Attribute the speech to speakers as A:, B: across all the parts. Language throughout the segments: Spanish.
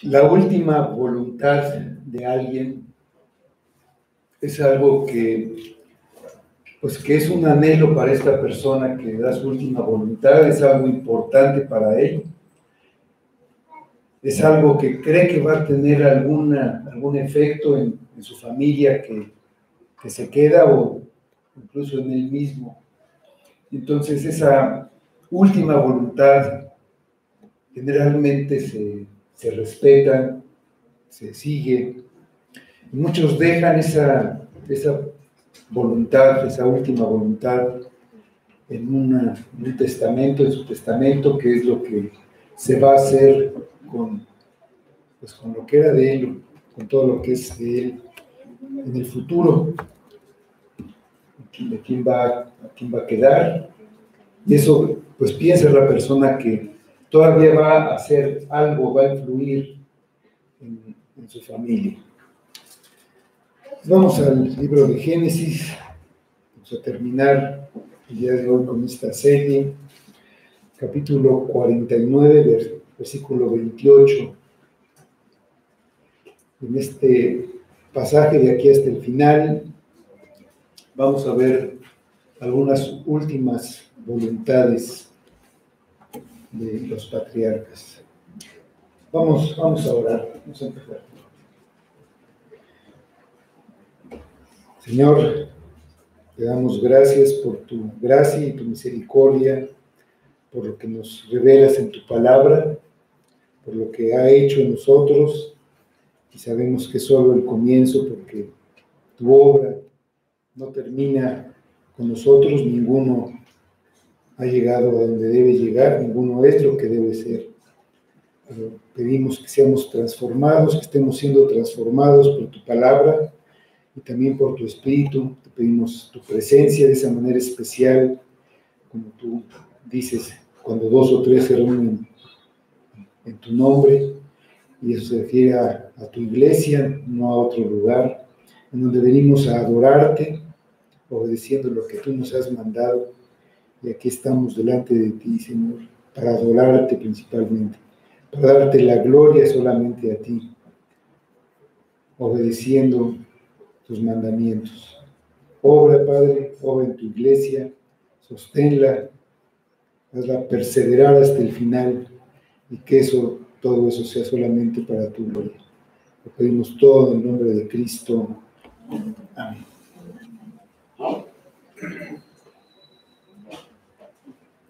A: La última voluntad de alguien es algo que es un anhelo para esta persona que da su última voluntad, es algo importante para él, es algo que cree que va a tener algún efecto en su familia que se queda o incluso en él mismo. Entonces esa última voluntad generalmente se respeta, se sigue. Muchos dejan esa voluntad, esa última voluntad en un testamento, en su testamento, que es lo que se va a hacer con lo que era de él, con todo lo que es de él en el futuro, a quién va a quedar. Y eso, pues piensa la persona que todavía va a hacer algo, va a influir en su familia. Vamos al libro de Génesis. Vamos a terminar el día de hoy con esta serie, capítulo 49, versículo 28. En este pasaje de aquí hasta el final, vamos a ver algunas últimas voluntades de los patriarcas. Vamos a orar, vamos a empezar. Señor, te damos gracias por tu gracia y tu misericordia, por lo que nos revelas en tu palabra, por lo que ha hecho en nosotros, y sabemos que es solo el comienzo, porque tu obra no termina con nosotros, ninguno ha llegado a donde debe llegar, ninguno es lo que debe ser. Pero pedimos que seamos transformados, que estemos siendo transformados por tu palabra y también por tu Espíritu. Te pedimos tu presencia de esa manera especial, como tú dices, cuando 2 o 3 se reúnen en tu nombre, y eso se refiere a tu iglesia, no a otro lugar, en donde venimos a adorarte, obedeciendo lo que tú nos has mandado, y aquí estamos delante de ti, Señor, para adorarte principalmente, para darte la gloria solamente a ti, obedeciendo tus mandamientos. Obra, Padre, obra en tu iglesia, sosténla, hazla perseverar hasta el final, y que todo eso sea solamente para tu gloria. Lo pedimos todo en el nombre de Cristo. Amén.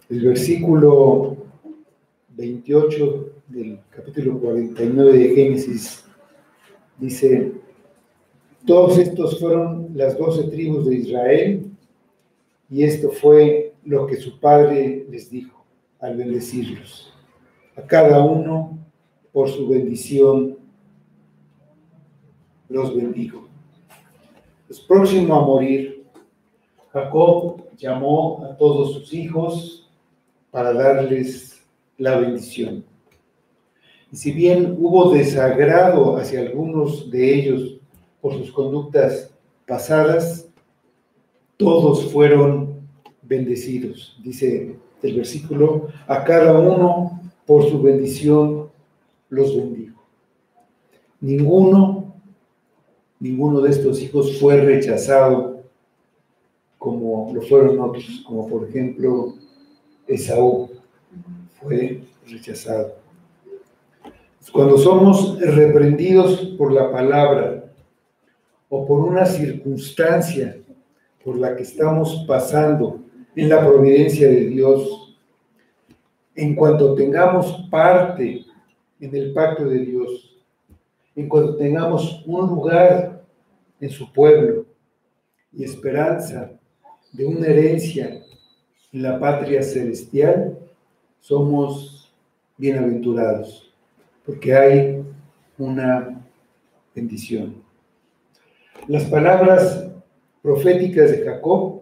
A: El versículo 28 del capítulo 49 de Génesis dice: todos estos fueron las 12 tribus de Israel, y esto fue lo que su padre les dijo al bendecirlos. A cada uno por su bendición los bendijo. Pues próximo a morir, Jacob llamó a todos sus hijos para darles la bendición. Y si bien hubo desagrado hacia algunos de ellos por sus conductas pasadas, todos fueron bendecidos. Dice el versículo: a cada uno por su bendición los bendijo. Ninguno de estos hijos fue rechazado como lo fueron otros, como por ejemplo Esaú fue rechazado. Cuando somos reprendidos por la palabra o por una circunstancia por la que estamos pasando en la providencia de Dios, en cuanto tengamos parte en el pacto de Dios, en cuanto tengamos un lugar en su pueblo y esperanza de una herencia en la patria celestial, somos bienaventurados, porque hay una bendición. Las palabras proféticas de Jacob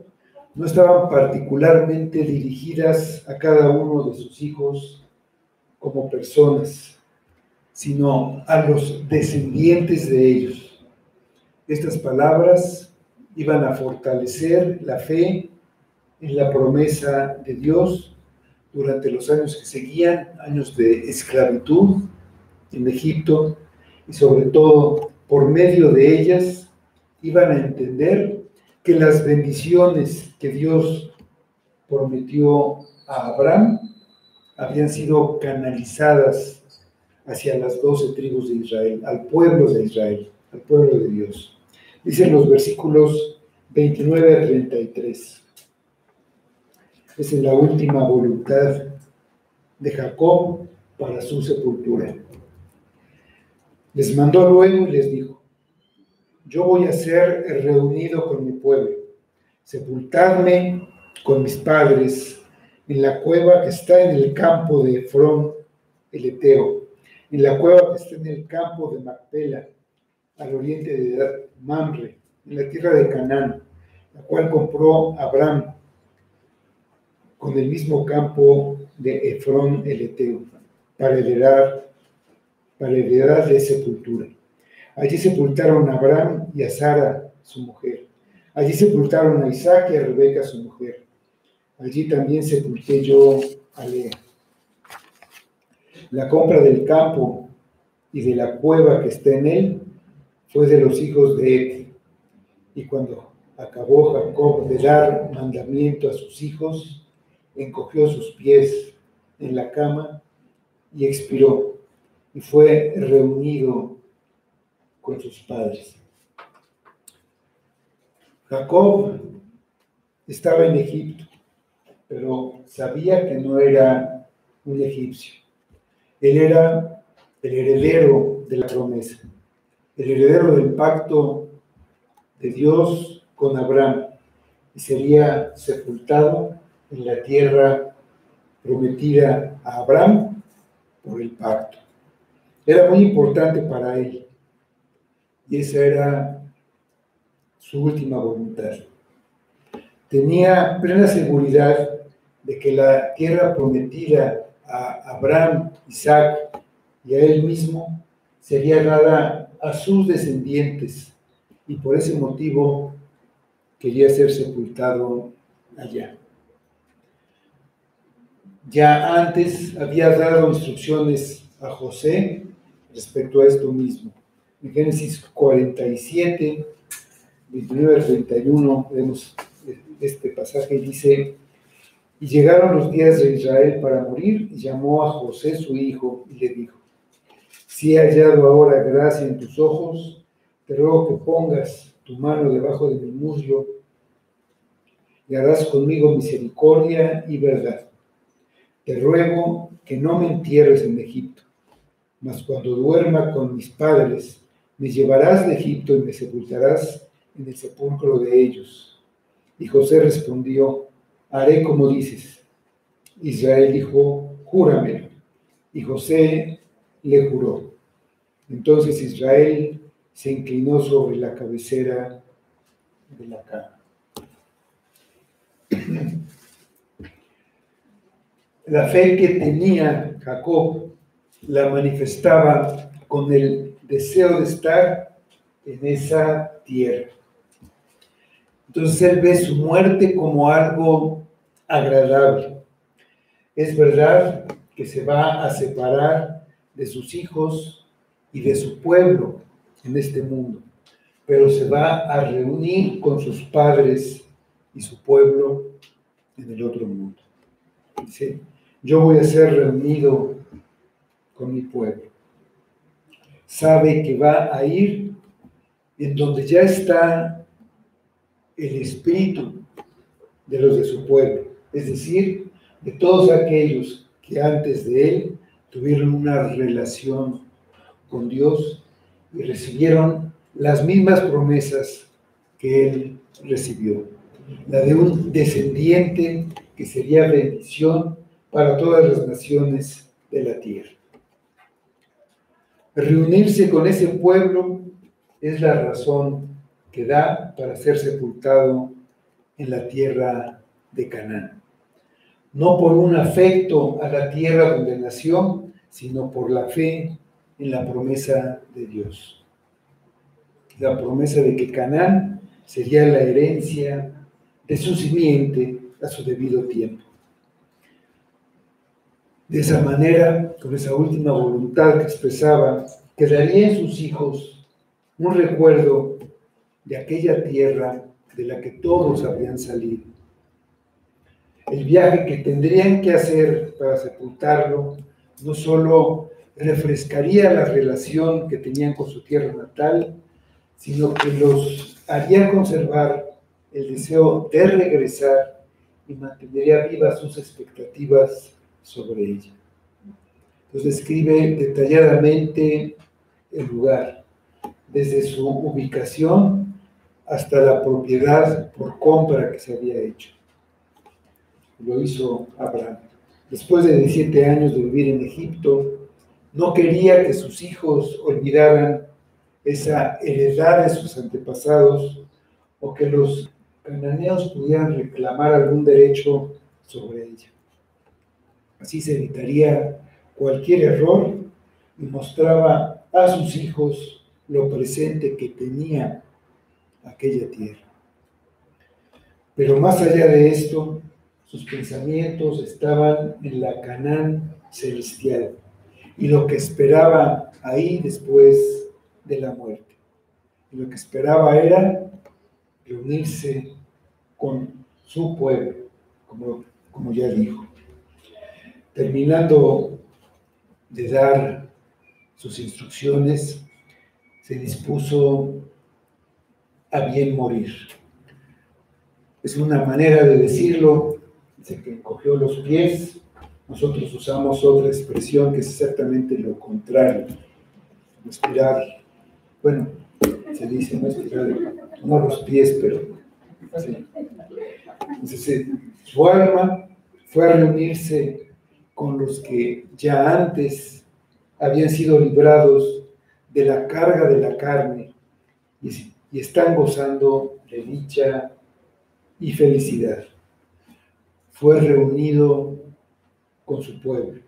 A: no estaban particularmente dirigidas a cada uno de sus hijos como personas, sino a los descendientes de ellos. Estas palabras iban a fortalecer la fe en la promesa de Dios durante los años que seguían, años de esclavitud en Egipto, y sobre todo por medio de ellas iban a entender que las bendiciones que Dios prometió a Abraham habían sido canalizadas hacia las 12 tribus de Israel, al pueblo de Israel, al pueblo de Dios. Dicen los versículos 29 a 33. Es en la última voluntad de Jacob para su sepultura. Les mandó luego y les dijo: yo voy a ser reunido con mi pueblo. Sepultadme con mis padres en la cueva que está en el campo de Efrón el Eteo, en la cueva que está en el campo de Macpela, al oriente de Mamre, en la tierra de Canaán, la cual compró Abraham con el mismo campo de Efrón el Eteo, para heredar de sepultura. Allí sepultaron a Abraham y a Sara, su mujer. Allí sepultaron a Isaac y a Rebeca, su mujer. Allí también sepulté yo a Lea. La compra del campo y de la cueva que está en él fue de los hijos de Et. Y cuando acabó Jacob de dar mandamiento a sus hijos, encogió sus pies en la cama y expiró, y fue reunido con sus padres. Jacob estaba en Egipto, pero sabía que no era un egipcio. Él era el heredero de la promesa, el heredero del pacto de Dios con Abraham, y sería sepultado en la tierra prometida a Abraham por el pacto. Era muy importante para él, y esa era su última voluntad. Tenía plena seguridad de que la tierra prometida a Abraham, Isaac y a él mismo sería dada a sus descendientes, y por ese motivo quería ser sepultado allá. Ya antes había dado instrucciones a José respecto a esto mismo. En Génesis 47, 29 al 31, vemos este pasaje, dice: y llegaron los días de Israel para morir, y llamó a José su hijo, y le dijo: si he hallado ahora gracia en tus ojos, te ruego que pongas tu mano debajo de mi muslo, y harás conmigo misericordia y verdad. Te ruego que no me entierres en Egipto, mas cuando duerma con mis padres, me llevarás de Egipto y me sepultarás en el sepulcro de ellos. Y José respondió: haré como dices. Israel dijo: júramelo. Y José le juró. Entonces Israel se inclinó sobre la cabecera de la cama. La fe que tenía Jacob la manifestaba con el deseo de estar en esa tierra. Entonces él ve su muerte como algo agradable. Es verdad que se va a separar de sus hijos y de su pueblo en este mundo, pero se va a reunir con sus padres y su pueblo en el otro mundo. Dice: yo voy a ser reunido con mi pueblo. Sabe que va a ir en donde ya está el espíritu de los de su pueblo, es decir, de todos aquellos que antes de él tuvieron una relación con Dios y recibieron las mismas promesas que él recibió, la de un descendiente que sería bendición para todas las naciones de la tierra. Reunirse con ese pueblo es la razón que da para ser sepultado en la tierra de Canaán. No por un afecto a la tierra donde nació, sino por la fe en la promesa de Dios. La promesa de que Canaán sería la herencia de su simiente a su debido tiempo. De esa manera, con esa última voluntad que expresaba, quedaría en sus hijos un recuerdo de aquella tierra de la que todos habían salido. El viaje que tendrían que hacer para sepultarlo no solo refrescaría la relación que tenían con su tierra natal, sino que los haría conservar el deseo de regresar y mantendría vivas sus expectativas sobre ella. Entonces describe detalladamente el lugar, desde su ubicación hasta la propiedad por compra que se había hecho. Lo hizo Abraham. Después de 17 años de vivir en Egipto, no quería que sus hijos olvidaran esa heredad de sus antepasados o que los cananeos pudieran reclamar algún derecho sobre ella. Así se evitaría cualquier error y mostraba a sus hijos lo presente que tenía aquella tierra. Pero más allá de esto, sus pensamientos estaban en la Canaán celestial y lo que esperaba ahí después de la muerte. Y lo que esperaba era reunirse con su pueblo, como ya dijo. Terminando de dar sus instrucciones, se dispuso a bien morir. Es una manera de decirlo, dice que encogió los pies. Nosotros usamos otra expresión que es exactamente lo contrario, estirar. Bueno, se dice no estirar, no los pies, pero sí. Entonces, su alma fue a reunirse con los que ya antes habían sido librados de la carga de la carne y están gozando de dicha y felicidad. Fue reunido con su pueblo.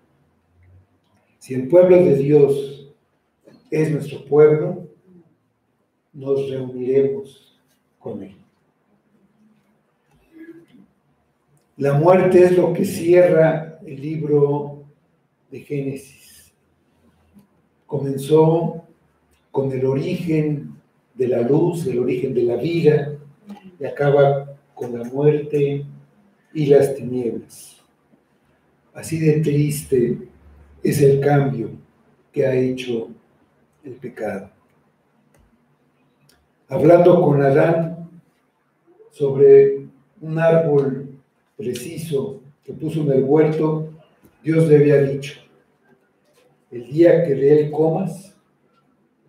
A: Si el pueblo de Dios es nuestro pueblo, nos reuniremos con él. La muerte es lo que cierra el libro de Génesis. Comenzó con el origen de la luz, el origen de la vida, y acaba con la muerte y las tinieblas. Así de triste es el cambio que ha hecho el pecado. Hablando con Adán sobre un árbol preciso que puso en el huerto, Dios le había dicho: el día que de él comas,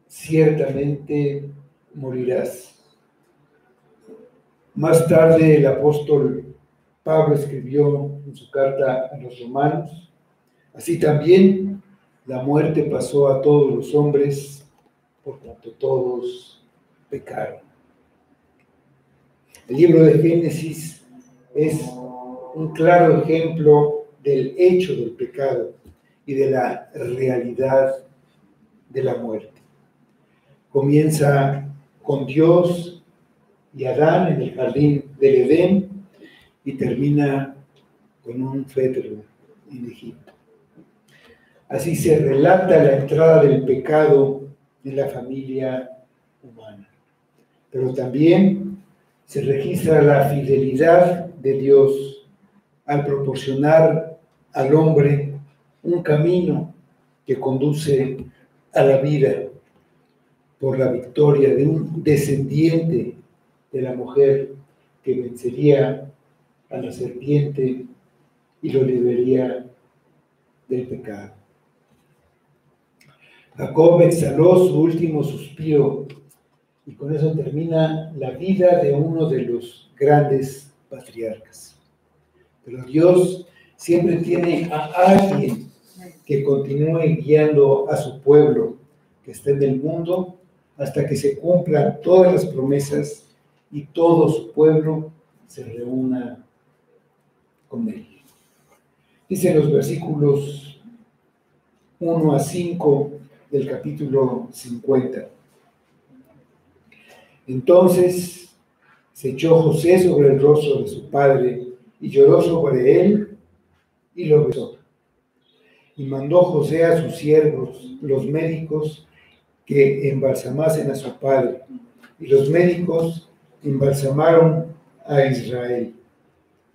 A: ciertamente morirás. Más tarde el apóstol Pablo escribió en su carta a los romanos: así también la muerte pasó a todos los hombres, por cuanto todos pecaron. El libro de Génesis es un claro ejemplo del hecho del pecado y de la realidad de la muerte. Comienza con Dios y Adán en el jardín del Edén y termina con un feto en Egipto. Así se relata la entrada del pecado en la familia humana. Pero también se registra la fidelidad de Dios al proporcionar al hombre un camino que conduce a la vida por la victoria de un descendiente de la mujer que vencería a la serpiente y lo liberaría del pecado. Jacob exhaló su último suspiro y con eso termina la vida de uno de los grandes patriarcas. Pero Dios siempre tiene a alguien que continúe guiando a su pueblo que está en el mundo hasta que se cumplan todas las promesas y todo su pueblo se reúna con él. Dice los versículos 1 a 5 del capítulo 50. Entonces se echó José sobre el rostro de su padre y lloró sobre él y lo besó. Y mandó José a sus siervos, los médicos, que embalsamasen a su padre. Y los médicos embalsamaron a Israel.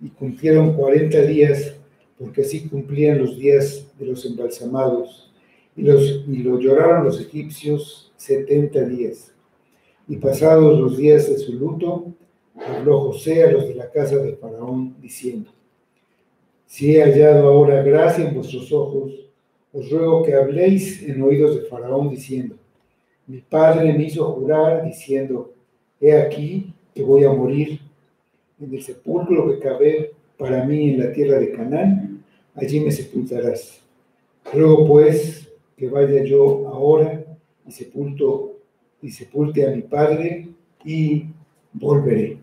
A: Y cumplieron 40 días, porque así cumplían los días de los embalsamados. Y lo lloraron los egipcios 70 días. Y pasados los días de su luto, habló José a los de la casa de Faraón, diciendo: si he hallado ahora gracia en vuestros ojos, os ruego que habléis en oídos de Faraón, diciendo: mi padre me hizo jurar, diciendo: he aquí que voy a morir en el sepulcro que cavé para mí en la tierra de Canaán, allí me sepultarás. Ruego pues que vaya yo ahora y sepulte a mi padre y volveré.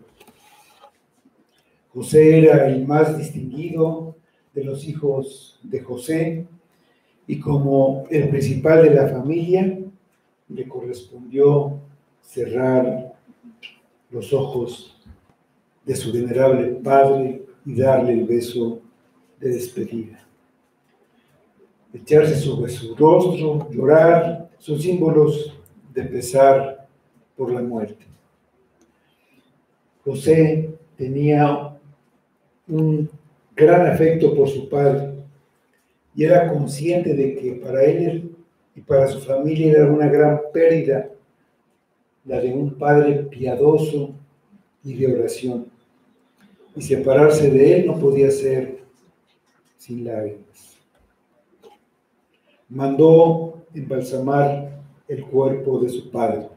A: José era el más distinguido de los hijos de José, y como el principal de la familia, le correspondió cerrar los ojos de su venerable padre y darle el beso de despedida. Echarse sobre su rostro, llorar, son símbolos de pesar por la muerte. José tenía un gran afecto por su padre y era consciente de que para él y para su familia era una gran pérdida la de un padre piadoso y de oración. Y separarse de él no podía ser sin lágrimas. Mandó embalsamar el cuerpo de su padre.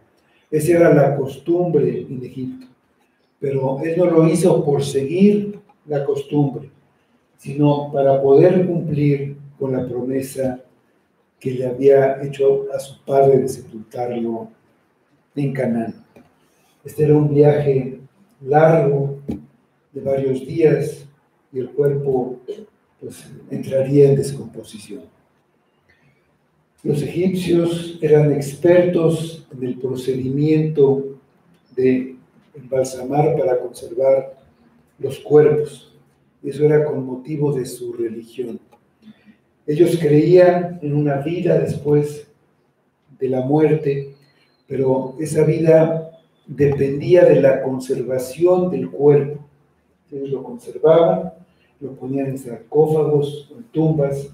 A: Esa era la costumbre en Egipto, pero él no lo hizo por seguir la costumbre, sino para poder cumplir con la promesa que le había hecho a su padre de sepultarlo en Canaán. Este era un viaje largo de varios días y el cuerpo pues entraría en descomposición. Los egipcios eran expertos en el procedimiento de embalsamar para conservar los cuerpos. Eso era con motivo de su religión. Ellos creían en una vida después de la muerte, pero esa vida dependía de la conservación del cuerpo. Ellos lo conservaban, lo ponían en sarcófagos, en tumbas,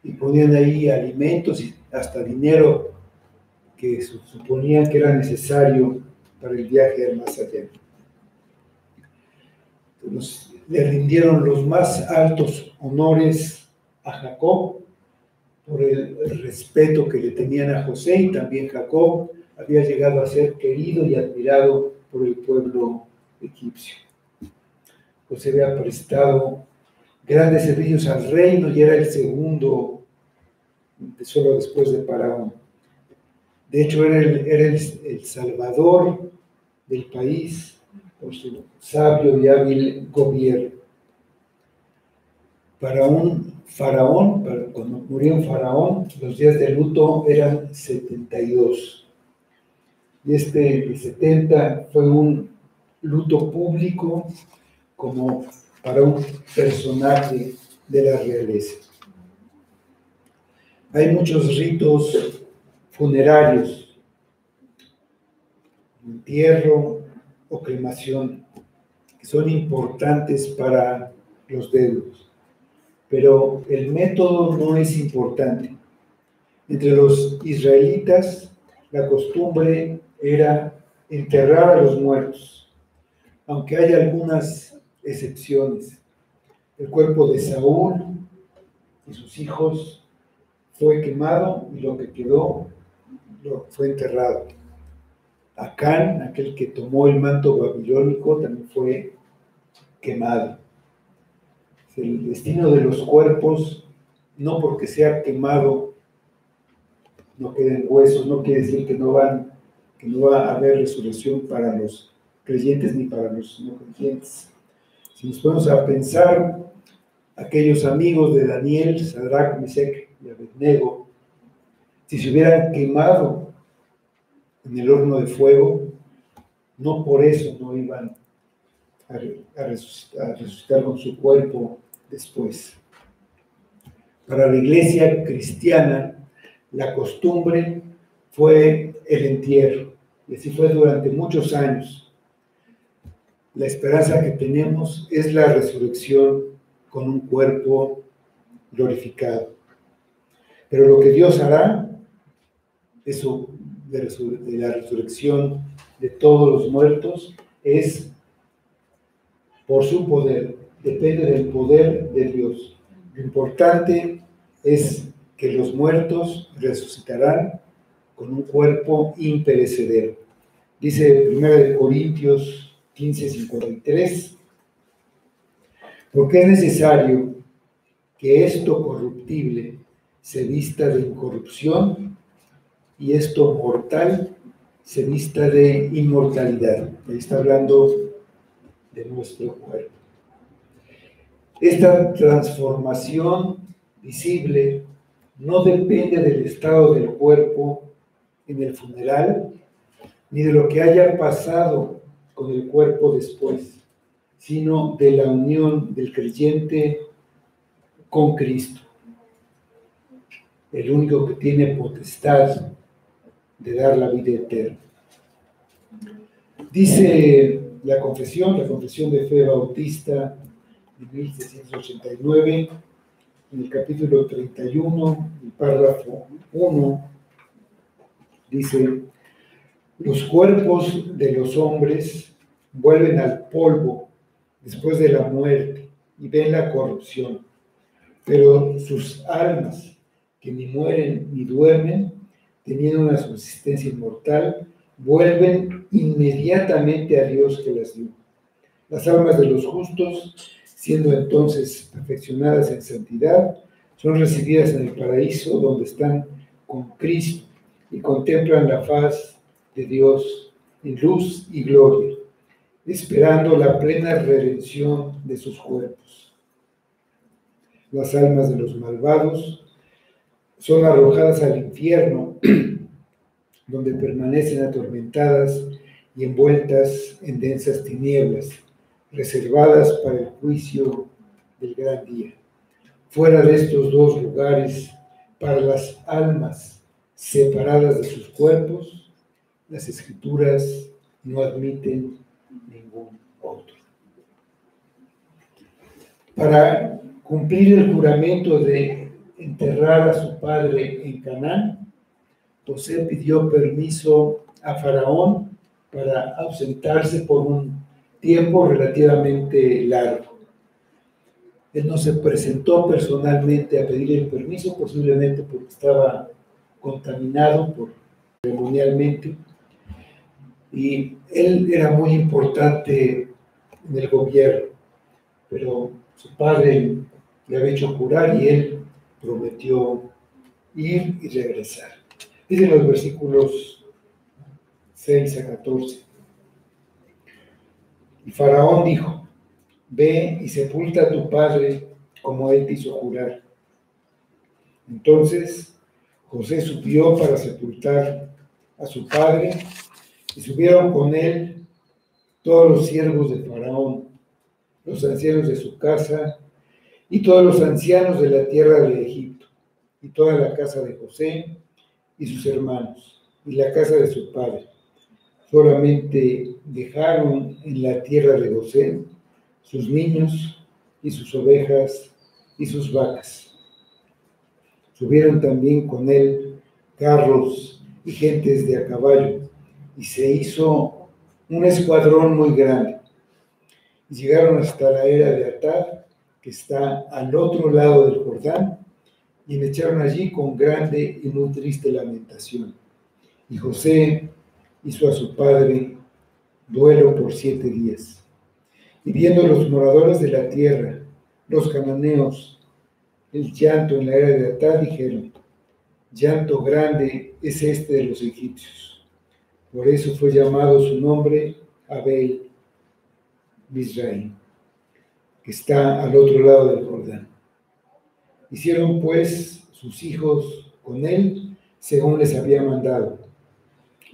A: y ponían ahí alimentos y hasta dinero que suponían que era necesario para el viaje al más allá. Entonces, le rindieron los más altos honores a Jacob por el respeto que le tenían a José, y también Jacob había llegado a ser querido y admirado por el pueblo egipcio. José había prestado grandes servicios al reino y era el segundo, solo después de Faraón. De hecho, era el salvador del país por su sabio y hábil gobierno. Para un faraón, cuando murió un faraón, los días de luto eran 72. Y el 70 fue un luto público como para un personaje de la realeza. Hay muchos ritos funerarios, entierro o cremación, que son importantes para los deudos, pero el método no es importante. Entre los israelitas, la costumbre era enterrar a los muertos, aunque hay algunas excepciones. El cuerpo de Saúl y sus hijos fue quemado y lo que quedó fue enterrado. Acán, aquel que tomó el manto babilónico, también fue quemado. El destino de los cuerpos, no porque sea quemado, no queden huesos, no quiere decir que no va a haber resurrección para los creyentes ni para los no creyentes. Si nos ponemos a pensar, aquellos amigos de Daniel, Sadrach, Mesec y Abednego, si se hubieran quemado en el horno de fuego, no por eso no iban a resucitar con su cuerpo después. Para la iglesia cristiana, la costumbre fue el entierro, y así fue durante muchos años. La esperanza que tenemos es la resurrección con un cuerpo glorificado. Pero lo que Dios hará, eso de la resurrección de todos los muertos, es por su poder, depende del poder de Dios. Lo importante es que los muertos resucitarán con un cuerpo imperecedero. Dice 1 Corintios 15:53, porque es necesario que esto corruptible se vista de incorrupción y esto mortal se vista de inmortalidad. Ahí está hablando de nuestro cuerpo. Esta transformación visible no depende del estado del cuerpo en el funeral, ni de lo que haya pasado con el cuerpo después, sino de la unión del creyente con Cristo, el único que tiene potestad de dar la vida eterna. Dice la confesión de fe bautista de 1689, en el capítulo 31, el párrafo 1, dice: los cuerpos de los hombres vuelven al polvo después de la muerte y ven la corrupción, pero sus almas, que ni mueren ni duermen, teniendo una subsistencia inmortal, vuelven inmediatamente a Dios que las dio. Las almas de los justos, siendo entonces perfeccionadas en santidad, son recibidas en el paraíso, donde están con Cristo y contemplan la faz de Dios en luz y gloria, esperando la plena redención de sus cuerpos. Las almas de los malvados son arrojadas al infierno, donde permanecen atormentadas y envueltas en densas tinieblas, reservadas para el juicio del gran día. Fuera de estos dos lugares, para las almas separadas de sus cuerpos, las Escrituras no admiten ningún otro. Para cumplir el juramento de enterrar a su padre en Canaán, José pidió permiso a Faraón para ausentarse por un tiempo relativamente largo. Él no se presentó personalmente a pedir el permiso, posiblemente porque estaba contaminado ceremonialmente, y él era muy importante en el gobierno, pero su padre le había hecho jurar y él prometió ir y regresar. Dicen los versículos 6 a 14. Y Faraón dijo: ve y sepulta a tu padre como él te hizo jurar. Entonces José subió para sepultar a su padre, y subieron con él todos los siervos de Faraón, los ancianos de su casa, y todos los ancianos de la tierra de Egipto, y toda la casa de José y sus hermanos, y la casa de su padre. Solamente dejaron en la tierra de Gosén sus niños y sus ovejas y sus vacas. Subieron también con él carros y gentes de a caballo, y se hizo un escuadrón muy grande. Y llegaron hasta la era de Atad, que está al otro lado del Jordán, y me echaron allí con grande y muy triste lamentación. Y José hizo a su padre duelo por 7 días. Y viendo los moradores de la tierra, los cananeos, el llanto en la era de Atad, dijeron: llanto grande es este de los egipcios. Por eso fue llamado su nombre Abel Mizraim, que está al otro lado del Jordán. Hicieron pues sus hijos con él según les había mandado,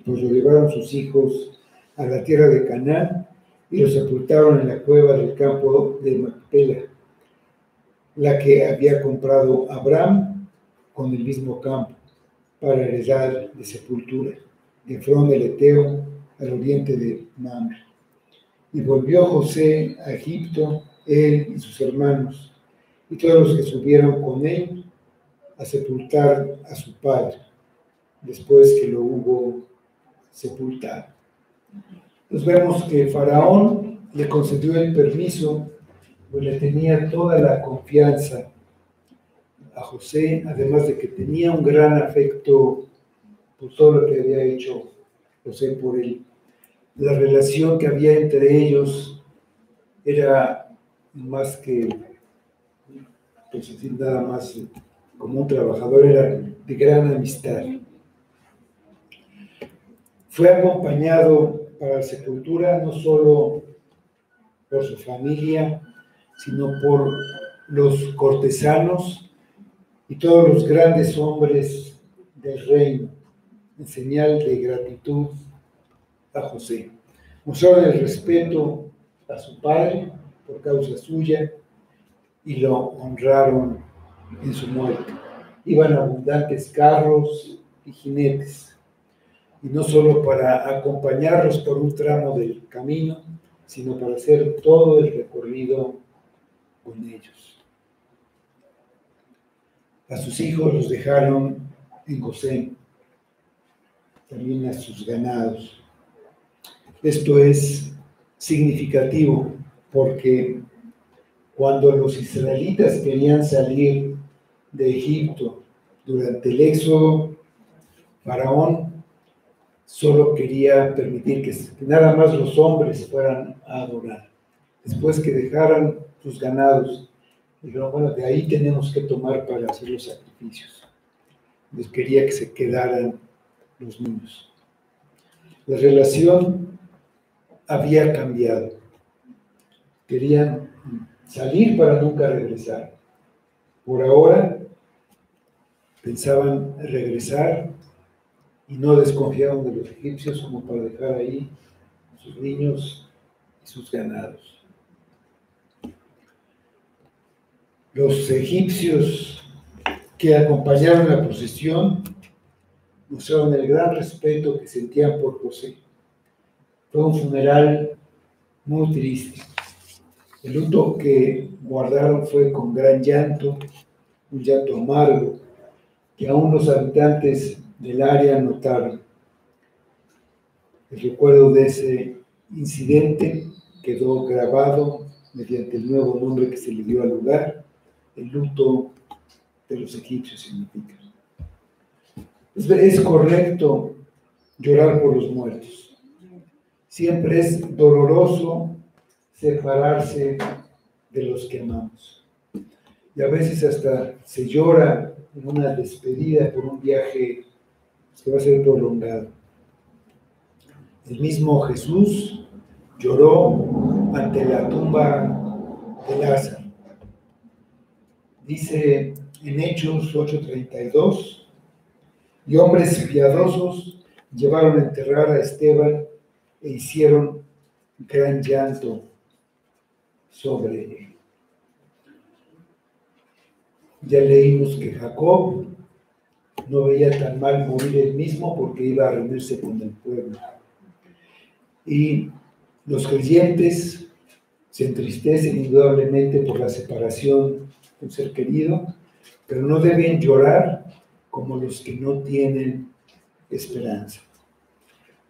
A: pues lo llevaron sus hijos a la tierra de Canaán y lo sepultaron en la cueva del campo de Macpela, la que había comprado Abraham con el mismo campo, para heredar de sepultura, de Efrón el Eteo, al oriente de Mamre. Y volvió José a Egipto, él y sus hermanos, y todos los que subieron con él a sepultar a su padre, después que lo hubo sepultado. Entonces vemos que Faraón le concedió el permiso, pues le tenía toda la confianza a José, además de que tenía un gran afecto por todo lo que había hecho José por él. La relación que había entre ellos era más que, pues decir, nada más como un trabajador, era de gran amistad. Fue acompañado para la sepultura no solo por su familia, sino por los cortesanos y todos los grandes hombres del reino, en señal de gratitud a José. Mostraron el respeto a su padre por causa suya y lo honraron en su muerte. Iban abundantes carros y jinetes, y no solo para acompañarlos por un tramo del camino, sino para hacer todo el recorrido con ellos. A sus hijos los dejaron en Gosén, también a sus ganados. Esto es significativo porque cuando los israelitas querían salir de Egipto durante el éxodo, Faraón solo quería permitir que nada más los hombres fueran a adorar. Después que dejaran sus ganados, dijeron, bueno, de ahí tenemos que tomar para hacer los sacrificios. Les quería que se quedaran los niños. La relación había cambiado. Querían salir para nunca regresar. Por ahora pensaban regresar y no desconfiaban de los egipcios como para dejar ahí a sus niños y sus ganados. Los egipcios que acompañaron la procesión mostraron el gran respeto que sentían por José. Fue un funeral muy triste. El luto que guardaron fue con gran llanto, un llanto amargo, que aún los habitantes del área notaron. El recuerdo de ese incidente quedó grabado mediante el nuevo nombre que se le dio al lugar. El luto de los egipcios significa. Es correcto llorar por los muertos. Siempre es doloroso separarse de los que amamos. Y a veces hasta se llora en una despedida por un viaje que va a ser prolongado. El mismo Jesús lloró ante la tumba de Lázaro. Dice en Hechos 8:32, y hombres piadosos llevaron a enterrar a Esteban e hicieron gran llanto sobre él. Ya leímos que Jacob no veía tan mal morir él mismo porque iba a reunirse con el pueblo. Y los creyentes se entristecen indudablemente por la separación de un ser querido, pero no deben llorar como los que no tienen esperanza.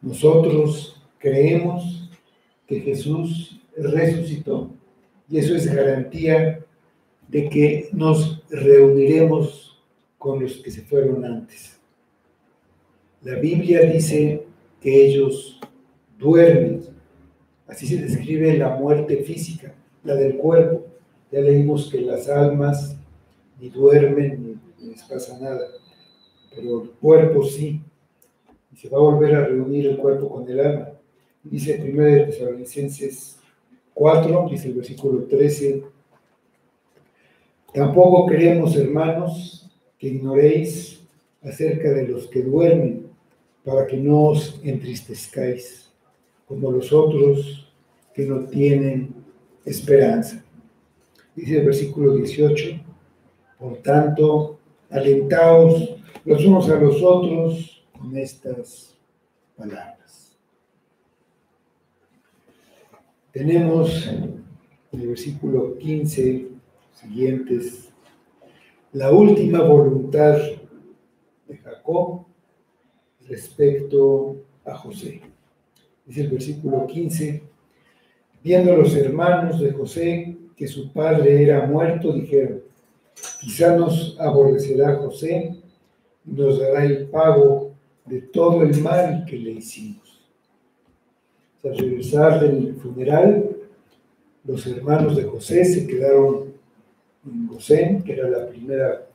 A: Nosotros creemos que Jesús resucitó y eso es garantía de que nos reuniremos con los que se fueron antes. La Biblia dice que ellos duermen. Así se describe la muerte física, la del cuerpo. Ya leímos que las almas ni duermen ni les pasa nada, pero el cuerpo sí. Y se va a volver a reunir el cuerpo con el alma. Dice 1 Tesalonicenses 4, dice el versículo 13, tampoco queremos, hermanos, que ignoréis acerca de los que duermen, para que no os entristezcáis, como los otros que no tienen esperanza. Dice el versículo 18, por tanto, alentaos los unos a los otros con estas palabras. Tenemos en el versículo 15 siguientes la última voluntad de Jacob respecto a José. Dice el versículo 15, viendo los hermanos de José que su padre era muerto, dijeron, quizá nos aborrecerá José y nos dará el pago de todo el mal que le hicimos. Al regresar del funeral, los hermanos de José se quedaron en Gosén, que era la primera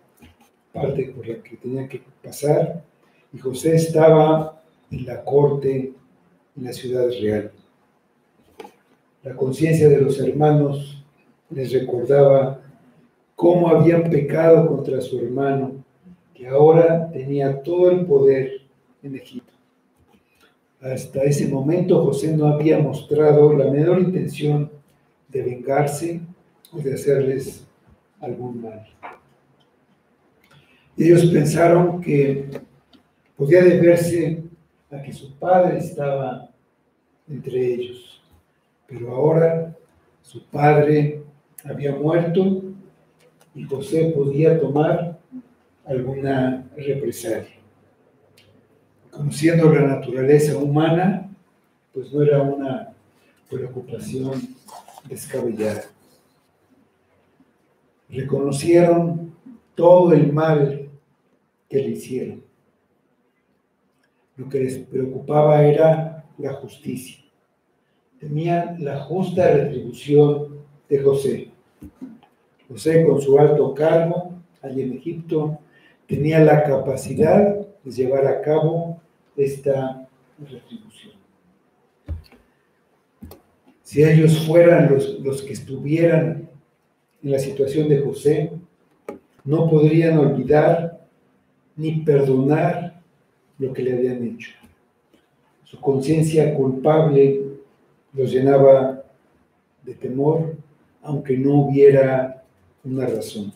A: parte por la que tenían que pasar, y José estaba en la corte en la ciudad real. La conciencia de los hermanos les recordaba cómo habían pecado contra su hermano, que ahora tenía todo el poder en Egipto. Hasta ese momento José no había mostrado la menor intención de vengarse o de hacerles algún mal. Ellos pensaron que podía deberse a que su padre estaba entre ellos, pero ahora su padre había muerto y José podía tomar alguna represalia. Conociendo la naturaleza humana, pues no era una preocupación descabellada. Reconocieron todo el mal que le hicieron. Lo que les preocupaba era la justicia. Temían la justa retribución de José. José, con su alto cargo allí en Egipto, tenía la capacidad de llevar a cabo esta retribución. Si ellos fueran los que estuvieran en la situación de José, no podrían olvidar ni perdonar lo que le habían hecho. Su conciencia culpable los llenaba de temor, aunque no hubiera una razón.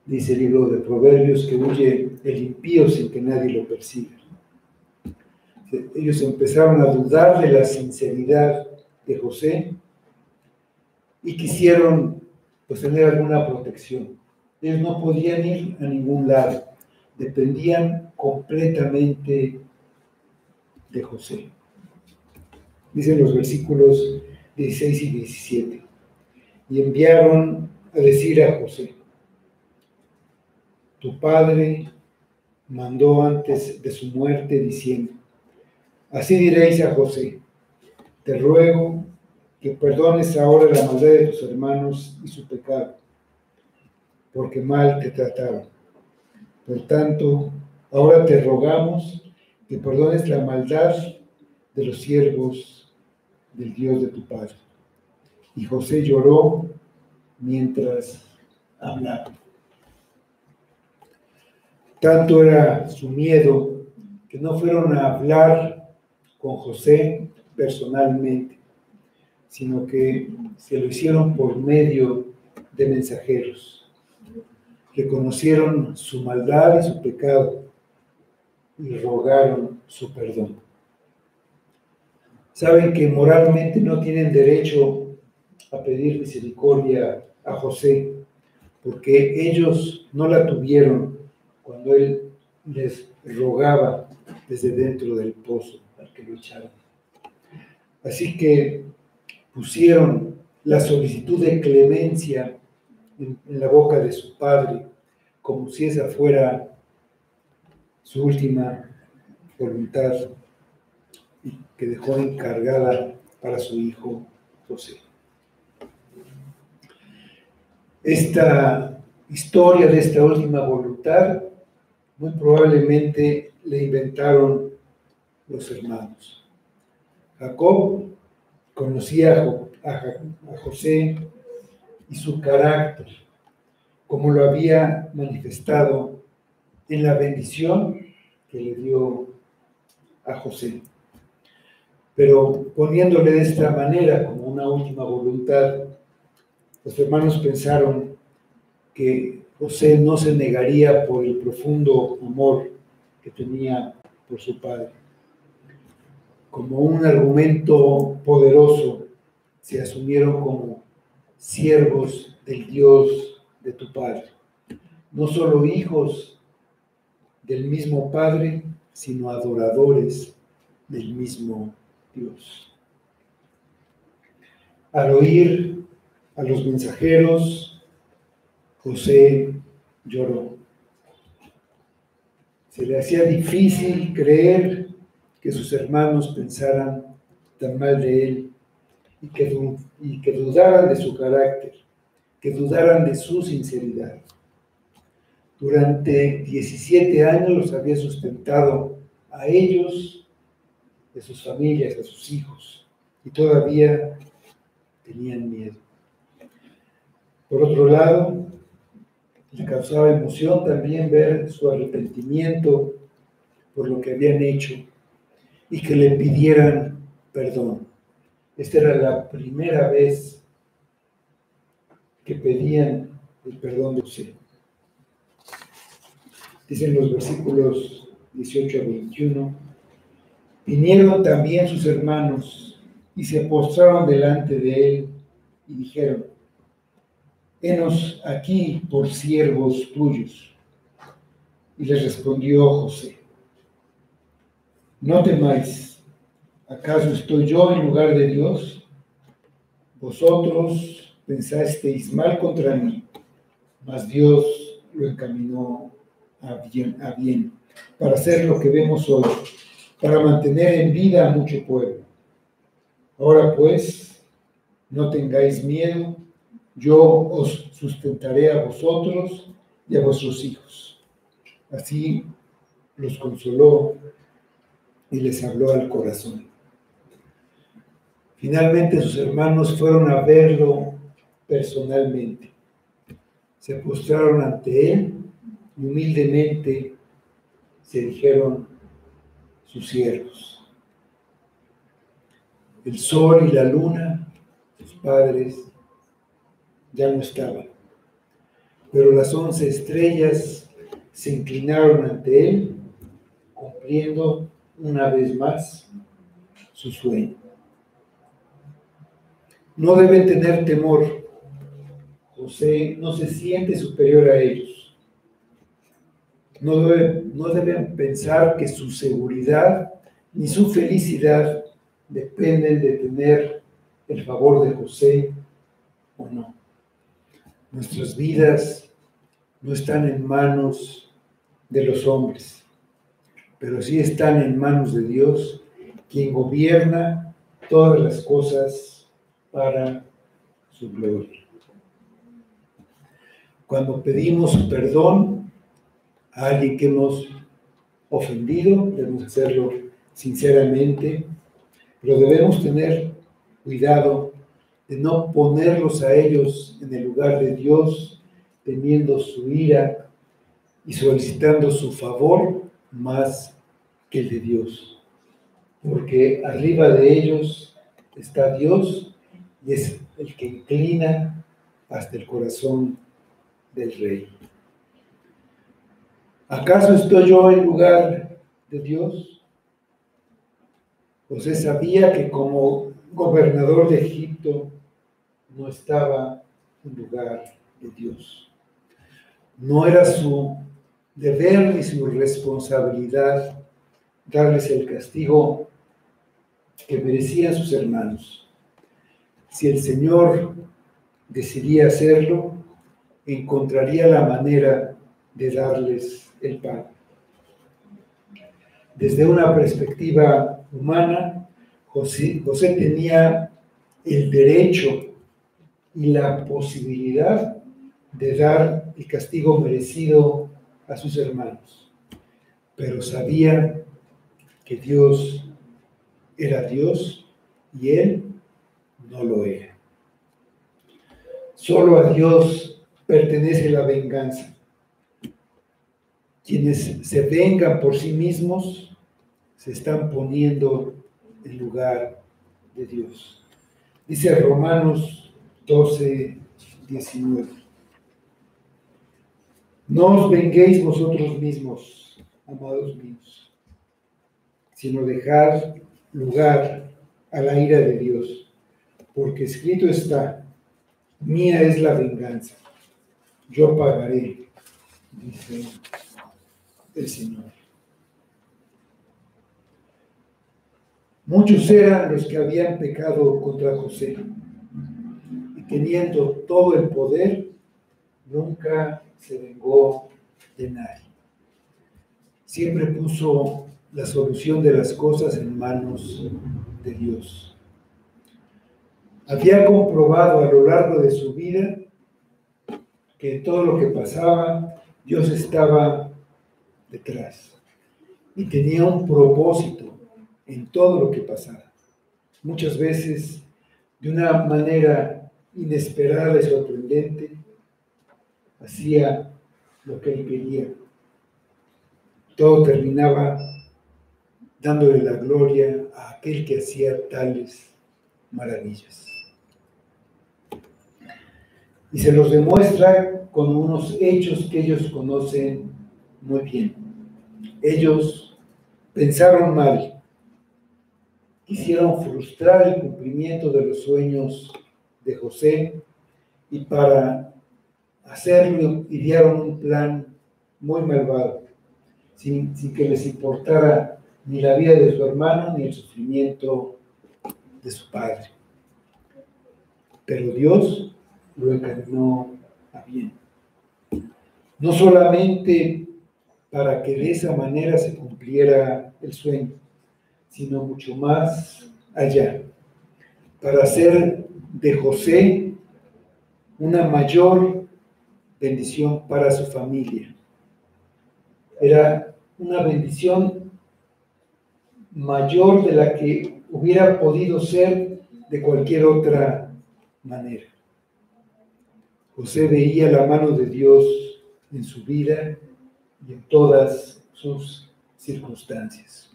A: Dice el libro de Proverbios que huye el impío sin que nadie lo persiga. Ellos empezaron a dudar de la sinceridad de José y quisieron pues tener alguna protección. Ellos no podían ir a ningún lado, dependían completamente de José. Dicen los versículos 16 y 17. Y enviaron a decir a José, tu padre mandó antes de su muerte diciendo, así diréis a José, te ruego que perdones ahora la maldad de tus hermanos y su pecado, porque mal te trataron. Por tanto, ahora te rogamos que perdones la maldad de los siervos del Dios de tu padre. Y José lloró mientras hablaba. Tanto era su miedo que no fueron a hablar con José personalmente, sino que se lo hicieron por medio de mensajeros. Reconocieron su maldad y su pecado y rogaron su perdón. Saben que moralmente no tienen derecho a pedir misericordia a José, porque ellos no la tuvieron cuando él les rogaba desde dentro del pozo al que lo echaron. Así que pusieron la solicitud de clemencia en la boca de su padre, como si esa fuera su última voluntad y que dejó encargada para su hijo José. Esta historia de esta última voluntad muy probablemente le inventaron los hermanos. Jacob conocía a José y su carácter, como lo había manifestado en la bendición que le dio a José. Pero poniéndole de esta manera como una última voluntad, Los hermanos pensaron que José no se negaría por el profundo amor que tenía por su padre. Como un argumento poderoso, se asumieron como siervos del Dios de tu padre. No solo hijos del mismo Padre, sino adoradores del mismo Dios. Al oír a los mensajeros, José lloró. Se le hacía difícil creer que sus hermanos pensaran tan mal de él y que dudaran de su carácter, que dudaran de su sinceridad. Durante 17 años los había sustentado a ellos, de sus familias, a sus hijos, y todavía tenían miedo. Por otro lado, le causaba emoción también ver su arrepentimiento por lo que habían hecho y que le pidieran perdón. Esta era la primera vez que pedían el perdón de José. Dicen los versículos 18 a 21, vinieron también sus hermanos y se postraron delante de él y dijeron, henos aquí por siervos tuyos. Y les respondió José, no temáis, ¿acaso estoy yo en lugar de Dios? Vosotros pensasteis mal contra mí, mas Dios lo encaminó a bien, para hacer lo que vemos hoy, para mantener en vida a mucho pueblo. Ahora pues, no tengáis miedo, yo os sustentaré a vosotros y a vuestros hijos. Así los consoló y les habló al corazón. Finalmente sus hermanos fueron a verlo personalmente. Se postraron ante él y humildemente se dijeron sus siervos. El sol y la luna, sus padres, ya no estaban, pero las 11 estrellas se inclinaron ante él, cumpliendo una vez más su sueño. No deben tener temor. José no se siente superior a ellos. No deben pensar que su seguridad ni su felicidad dependen de tener el favor de José o no. Nuestras vidas no están en manos de los hombres, pero sí están en manos de Dios, quien gobierna todas las cosas para su gloria. Cuando pedimos perdón a alguien que hemos ofendido, debemos hacerlo sinceramente, pero debemos tener cuidado de no ponerlos a ellos en el lugar de Dios, temiendo su ira y solicitando su favor más que el de Dios. Porque arriba de ellos está Dios y es el que inclina hasta el corazón del rey. ¿Acaso estoy yo en lugar de Dios? José sabía que como gobernador de Egipto no estaba en lugar de Dios. No era su deber ni su responsabilidad darles el castigo que merecían sus hermanos. Si el Señor decidía hacerlo, encontraría la manera de darles el pan. Desde una perspectiva humana, José tenía el derecho y la posibilidad de dar el castigo merecido a sus hermanos, pero sabía que Dios era Dios y él no lo era. Solo a Dios pertenece la venganza. Quienes se vengan por sí mismos se están poniendo en lugar de Dios. Dice Romanos 12, 19. No os venguéis vosotros mismos, amados míos, sino dejad lugar a la ira de Dios, porque escrito está: mía es la venganza, yo pagaré, dice el Señor. Muchos eran los que habían pecado contra José, y teniendo todo el poder, nunca se vengó de nadie. Siempre puso la solución de las cosas en manos de Dios. Había comprobado a lo largo de su vida que en todo lo que pasaba, Dios estaba detrás y tenía un propósito en todo lo que pasaba. Muchas veces, de una manera inesperada y sorprendente, hacía lo que él quería. Todo terminaba dándole la gloria a aquel que hacía tales maravillas. Y se los demuestra con unos hechos que ellos conocen muy bien. Ellos pensaron mal, quisieron frustrar el cumplimiento de los sueños de José, y para hacerlo idearon un plan muy malvado, sin que les importara ni la vida de su hermano ni el sufrimiento de su padre. Pero Dios lo encaminó a bien. No solamente para que de esa manera se cumpliera el sueño, sino mucho más allá, para hacer de José una mayor bendición para su familia. Era una bendición mayor de la que hubiera podido ser de cualquier otra manera. José veía la mano de Dios en su vida y en todas sus circunstancias.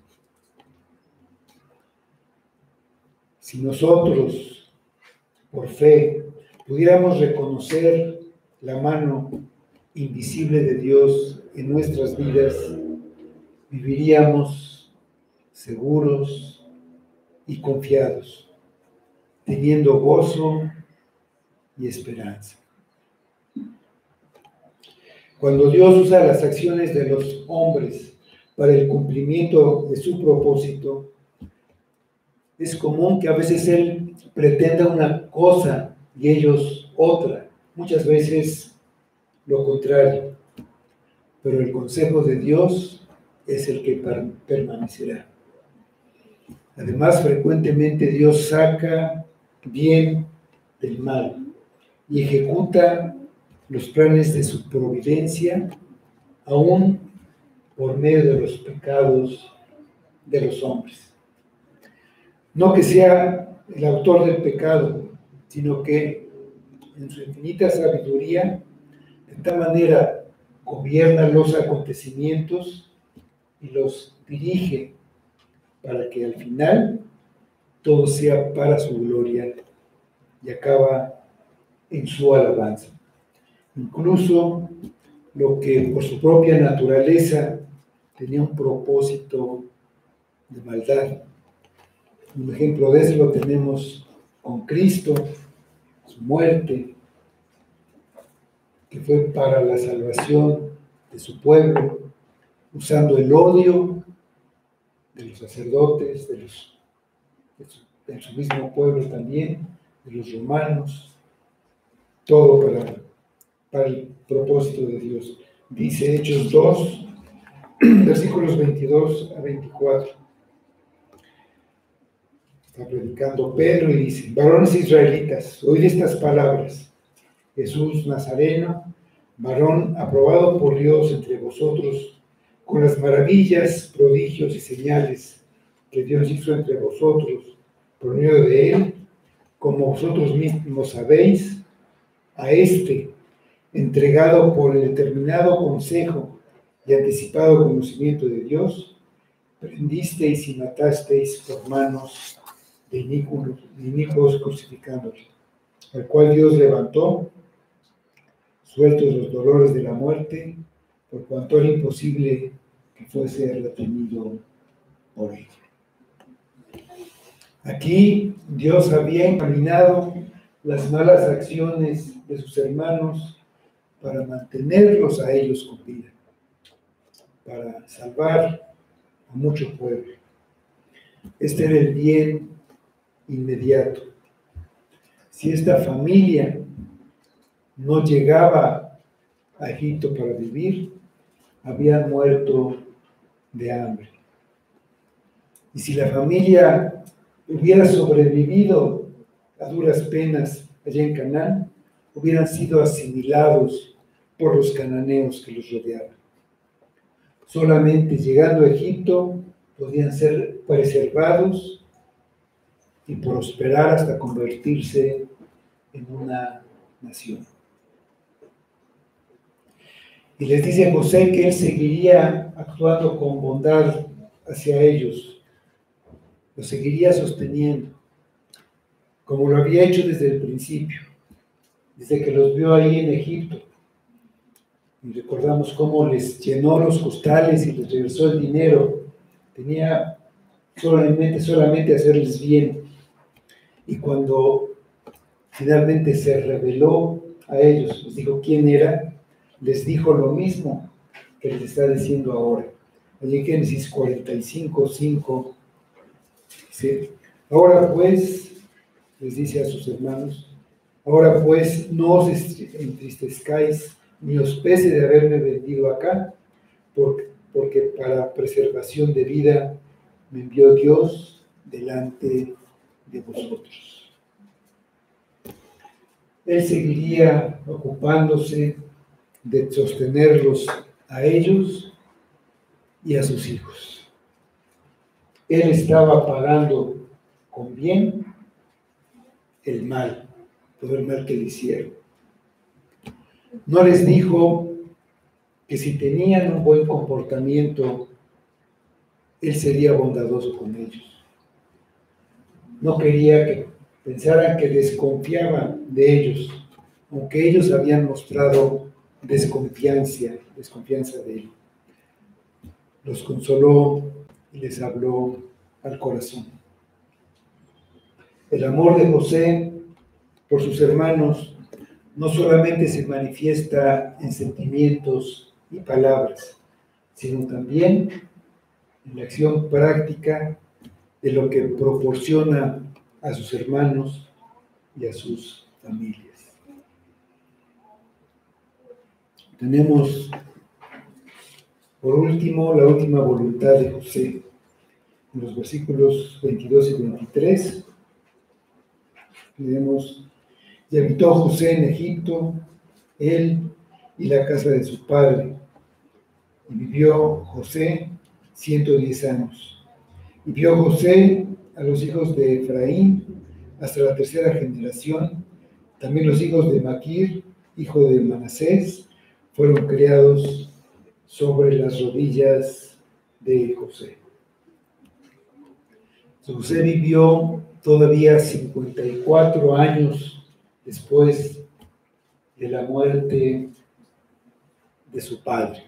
A: Si nosotros, por fe, pudiéramos reconocer la mano invisible de Dios en nuestras vidas, viviríamos seguros y confiados, teniendo gozo y esperanza. Cuando Dios usa las acciones de los hombres para el cumplimiento de su propósito, es común que a veces Él pretenda una cosa y ellos otra, muchas veces lo contrario, pero el consejo de Dios es el que permanecerá. Además, frecuentemente Dios saca bien del mal y ejecuta los planes de su providencia, aún por medio de los pecados de los hombres. No que sea el autor del pecado, sino que en su infinita sabiduría, de tal manera gobierna los acontecimientos y los dirige para que al final todo sea para su gloria y acaba en su alabanza. Incluso lo que por su propia naturaleza tenía un propósito de maldad. Un ejemplo de eso lo tenemos con Cristo, su muerte, que fue para la salvación de su pueblo, usando el odio de los sacerdotes, de su mismo pueblo también, de los romanos, todo para el propósito de Dios. Dice Hechos 2, versículos 22 a 24. Está predicando Pedro y dice: varones israelitas, oíd estas palabras. Jesús Nazareno, varón aprobado por Dios entre vosotros, con las maravillas, prodigios y señales que Dios hizo entre vosotros por medio de él, como vosotros mismos sabéis, a este, entregado por el determinado consejo y anticipado conocimiento de Dios, prendisteis y matasteis por manos de inicuos crucificándole, al cual Dios levantó, sueltos los dolores de la muerte, por cuanto era imposible que fuese retenido por él. Aquí Dios había encaminado las malas acciones de sus hermanos para mantenerlos a ellos con vida, para salvar a mucho pueblo. Este era el bien inmediato. Si esta familia no llegaba a Egipto para vivir, habían muerto de hambre. Y si la familia hubiera sobrevivido a duras penas allá en Canaán, hubieran sido asimilados por los cananeos que los rodeaban. Solamente llegando a Egipto podían ser preservados y prosperar hasta convertirse en una nación. Y les dice José que él seguiría actuando con bondad hacia ellos, los seguiría sosteniendo, como lo había hecho desde el principio, desde que los vio ahí en Egipto. Y recordamos cómo les llenó los costales y les regresó el dinero. Tenía solamente hacerles bien. Y cuando finalmente se reveló a ellos, les dijo quién era, les dijo lo mismo que les está diciendo ahora. Allí en Génesis 45:5, dice: ahora pues, les dice a sus hermanos, ahora pues no os entristezcáis ni os pese de haberme vendido acá, porque para preservación de vida me envió Dios delante de vosotros. Él seguiría ocupándose de sostenerlos a ellos y a sus hijos. Él estaba pagando con bien el mal, todo el mal que le hicieron. No les dijo que si tenían un buen comportamiento, Él sería bondadoso con ellos. No quería que pensaran que desconfiaba de ellos, aunque ellos habían mostrado desconfianza de Él. Los consoló y les habló al corazón. El amor de José por sus hermanos no solamente se manifiesta en sentimientos y palabras, sino también en la acción práctica de lo que proporciona a sus hermanos y a sus familias. Tenemos, por último, la última voluntad de José. En los versículos 22 y 23, leemos: y habitó José en Egipto, él y la casa de su padre. Y vivió José 110 años. Y vio José a los hijos de Efraín hasta la tercera generación. También los hijos de Maquir, hijo de Manasés, fueron criados sobre las rodillas de José. José vivió todavía 54 años después de la muerte de su padre.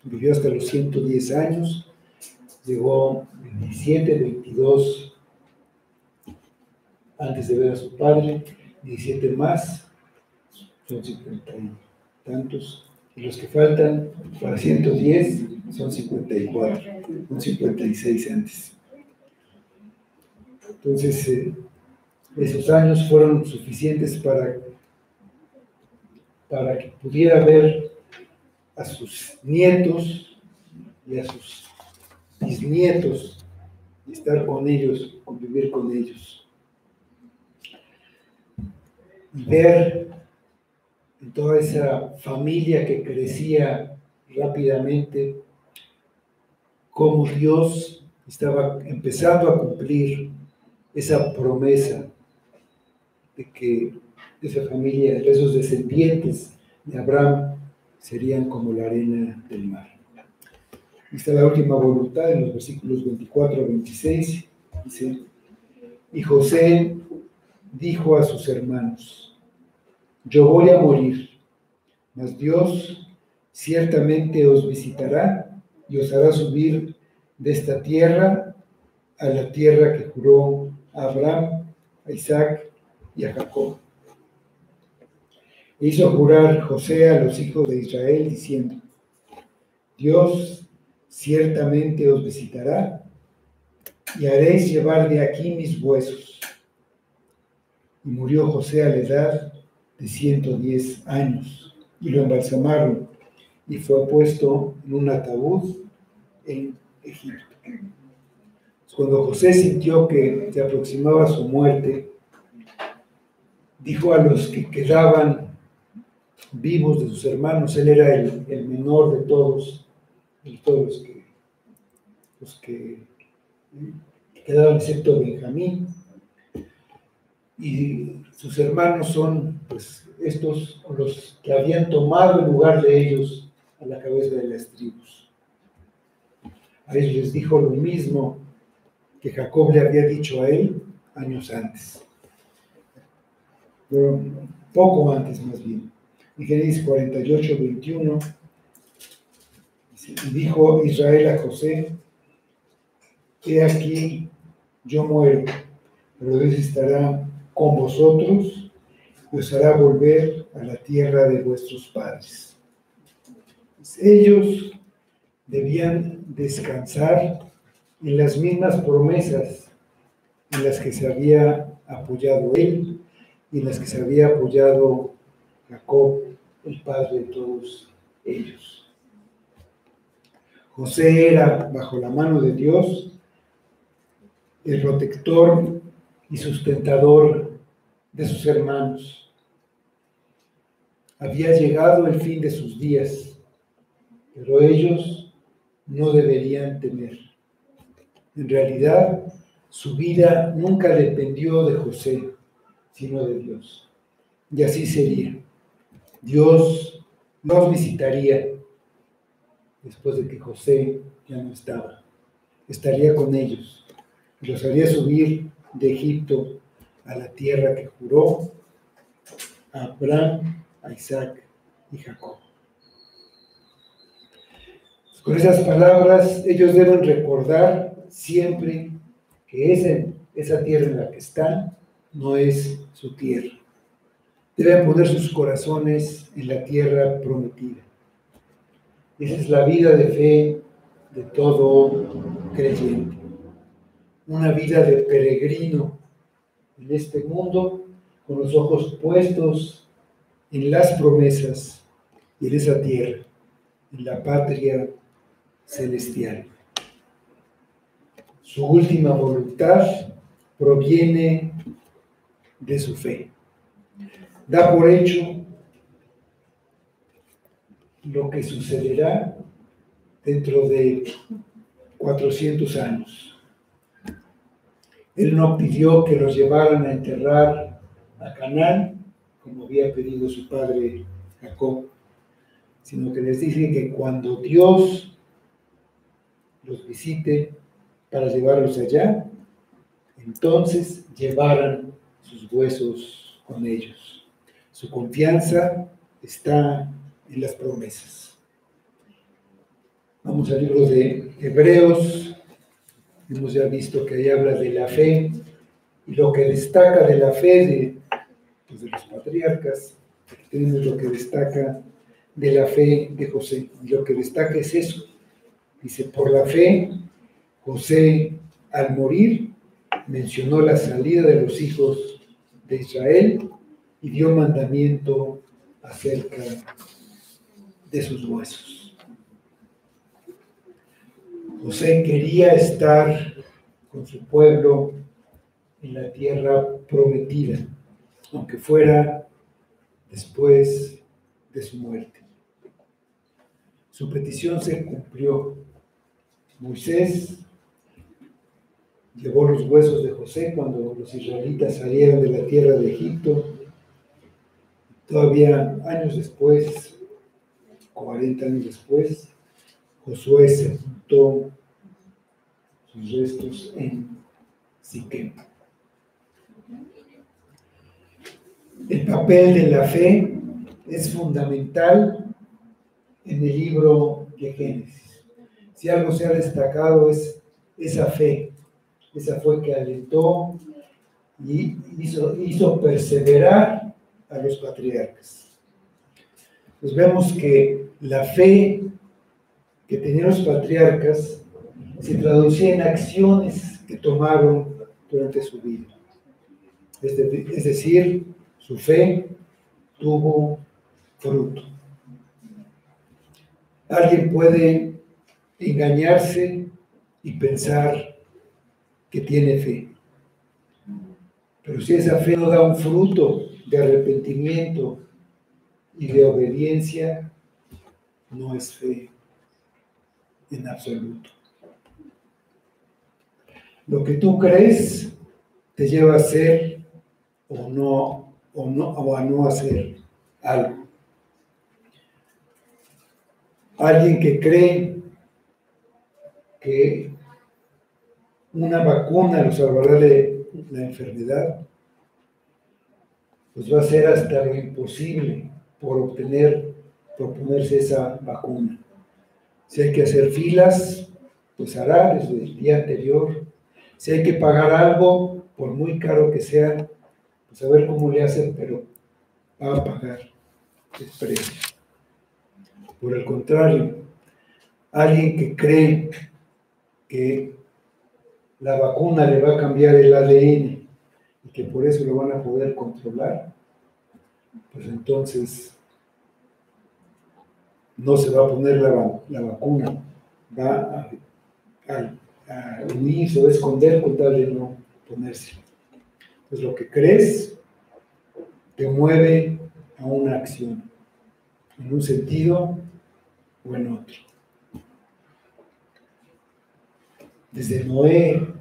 A: Vivió hasta los 110 años, llegó 27, 22 antes de ver a su padre, 17 más, son 50 y tantos, y los que faltan para 110 son 54, son 56 antes. Entonces, esos años fueron suficientes para que pudiera ver a sus nietos y a sus bisnietos y estar con ellos, convivir con ellos. Y ver en toda esa familia que crecía rápidamente cómo Dios estaba empezando a cumplir esa promesa de que esa familia, esos descendientes de Abraham, serían como la arena del mar. Esta es la última voluntad en los versículos 24 a 26. Dice: y José dijo a sus hermanos: yo voy a morir, Mas Dios ciertamente os visitará y os hará subir de esta tierra a la tierra que juró a Abraham, a Isaac y a Jacob. E hizo jurar José a los hijos de Israel, diciendo: Dios ciertamente os visitará y haréis llevar de aquí mis huesos. Y murió José a la edad de 110 años, y lo embalsamaron, y fue puesto en un ataúd en Egipto. Cuando José sintió que se aproximaba su muerte, dijo a los que quedaban vivos de sus hermanos, él era el menor de todos los que quedaban, excepto Benjamín, y sus hermanos son pues estos los que habían tomado el lugar de ellos a la cabeza de las tribus. A ellos les dijo lo mismo que Jacob le había dicho a él años antes, pero poco antes más bien. En Génesis 48, 21, y dijo Israel a José: he aquí, yo muero, pero Dios estará con vosotros y os hará volver a la tierra de vuestros padres. Ellos debían descansar en las mismas promesas en las que se había apoyado él y en las que se había apoyado Jacob, el padre de todos ellos. José era, bajo la mano de Dios, el protector y sustentador de sus hermanos. Había llegado el fin de sus días, pero ellos no deberían temer. En realidad, su vida nunca dependió de José, sino de Dios. Y así sería. Dios los visitaría después de que José ya no estaba. Estaría con ellos. Los haría subir de Egipto a la tierra que juró a Abraham, a Isaac y Jacob. Con esas palabras, ellos deben recordar siempre que esa tierra en la que están no es su tierra. Deben poner sus corazones en la tierra prometida. Esa es la vida de fe de todo creyente. Una vida de peregrino en este mundo, con los ojos puestos en las promesas y en esa tierra, en la patria celestial. Su última voluntad proviene de su fe. Da por hecho lo que sucederá dentro de 400 años. Él no pidió que los llevaran a enterrar a Canaán, como había pedido su padre Jacob, sino que les dice que cuando Dios los visite para llevarlos allá, entonces llevaran sus huesos con ellos. Su confianza está en las promesas. Vamos al libro de Hebreos. Hemos ya visto que ahí habla de la fe y lo que destaca de la fe de los patriarcas. Aquí tenemos lo que destaca de la fe de José. Y lo que destaca es eso. Dice, por la fe, José, al morir, mencionó la salida de los hijos de Israel y dio mandamiento acerca de sus huesos. José quería estar con su pueblo en la tierra prometida, aunque fuera después de su muerte. Su petición se cumplió. Moisés llevó los huesos de José cuando los israelitas salieron de la tierra de Egipto. Todavía años después, 40 años después, Josué sepultó sus restos en Siquem. El papel de la fe es fundamental en el libro de Génesis. Si algo se ha destacado es esa fe que alentó y hizo perseverar a los patriarcas. Pues vemos que la fe que tenían los patriarcas se traducía en acciones que tomaron durante su vida. Es decir, su fe tuvo fruto. Alguien puede engañarse y pensar que tiene fe, pero si esa fe no da un fruto de arrepentimiento y de obediencia, no es fe en absoluto. Lo que tú crees te lleva a hacer o a no hacer algo. Alguien que cree que una vacuna lo salvará de la enfermedad, pues va a hacer hasta lo imposible por ponerse esa vacuna. Si hay que hacer filas, pues hará desde el día anterior. Si hay que pagar algo, por muy caro que sea, pues a ver cómo le hacen, pero va a pagar el precio. Por el contrario, alguien que cree que la vacuna le va a cambiar el ADN y que por eso lo van a poder controlar, pues entonces no se va a poner la vacuna, va a huir o a esconder con tal de no ponerse. Pues lo que crees te mueve a una acción, en un sentido o en otro. Desde Noé,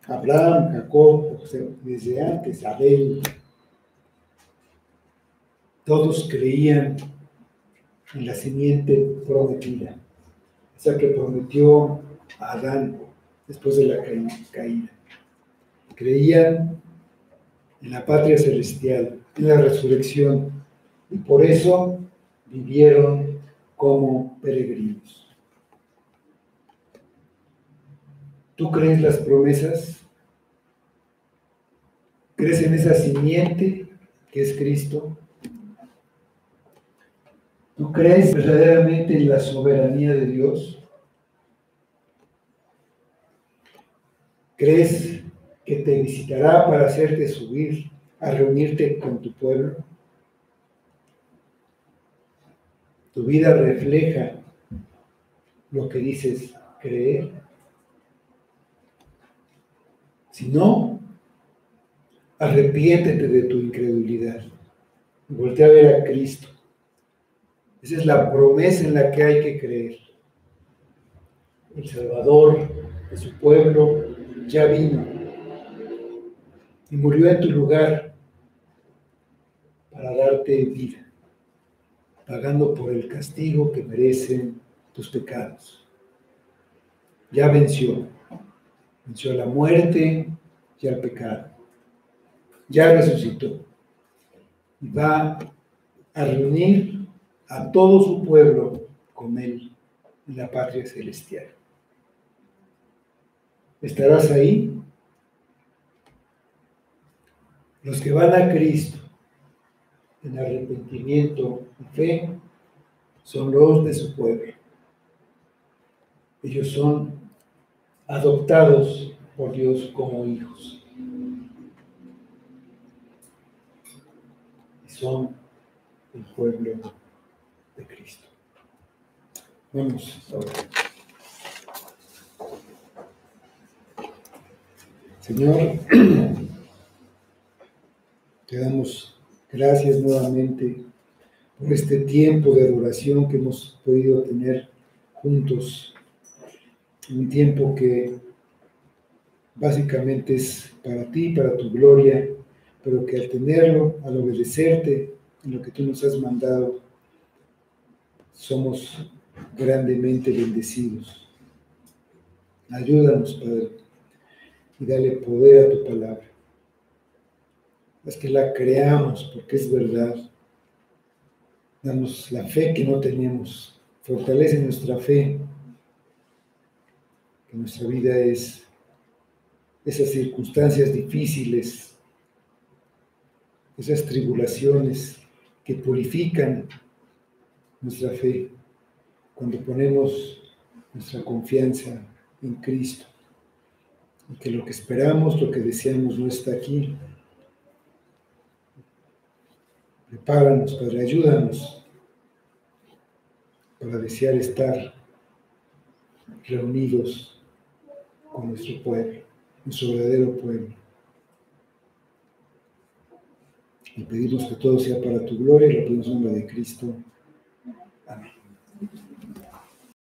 A: Abraham, Jacob, desde antes, Abel, todos creían en la simiente prometida, esa que prometió a Adán después de la caída. Creían en la patria celestial, en la resurrección, y por eso vivieron como peregrinos. ¿Tú crees las promesas? ¿Crees en esa simiente que es Cristo? ¿Tú crees verdaderamente en la soberanía de Dios? ¿Crees que te visitará para hacerte subir a reunirte con tu pueblo? ¿Tu vida refleja lo que dices creer? Si no, arrepiéntete de tu incredulidad y voltea a ver a Cristo. Esa es la promesa en la que hay que creer. El Salvador de su pueblo ya vino y murió en tu lugar para darte vida, pagando por el castigo que merecen tus pecados. Ya venció a la muerte y al pecado. Ya resucitó y va a reunir a todo su pueblo con él en la patria celestial. ¿Estarás ahí? Los que van a Cristo en arrepentimiento y fe son los de su pueblo. Ellos son adoptados por Dios como hijos. Y son el pueblo de Cristo. Vamos ahora. Señor, te damos gracias nuevamente por este tiempo de adoración que hemos podido tener juntos. Un tiempo que básicamente es para ti, para tu gloria, pero que al tenerlo, al obedecerte en lo que tú nos has mandado, somos grandemente bendecidos. Ayúdanos, Padre, y dale poder a tu palabra. Haz que la creamos porque es verdad. Danos la fe que no tenemos. Fortalece nuestra fe, que nuestra vida es esas circunstancias difíciles, esas tribulaciones que purifican nuestra fe cuando ponemos nuestra confianza en Cristo. Y que lo que esperamos, lo que deseamos no está aquí. Prepáranos, Padre, ayúdanos para desear estar reunidos con nuestro pueblo, nuestro verdadero pueblo. Y pedimos que todo sea para tu gloria y lo pedimos en nombre de Cristo. Amén.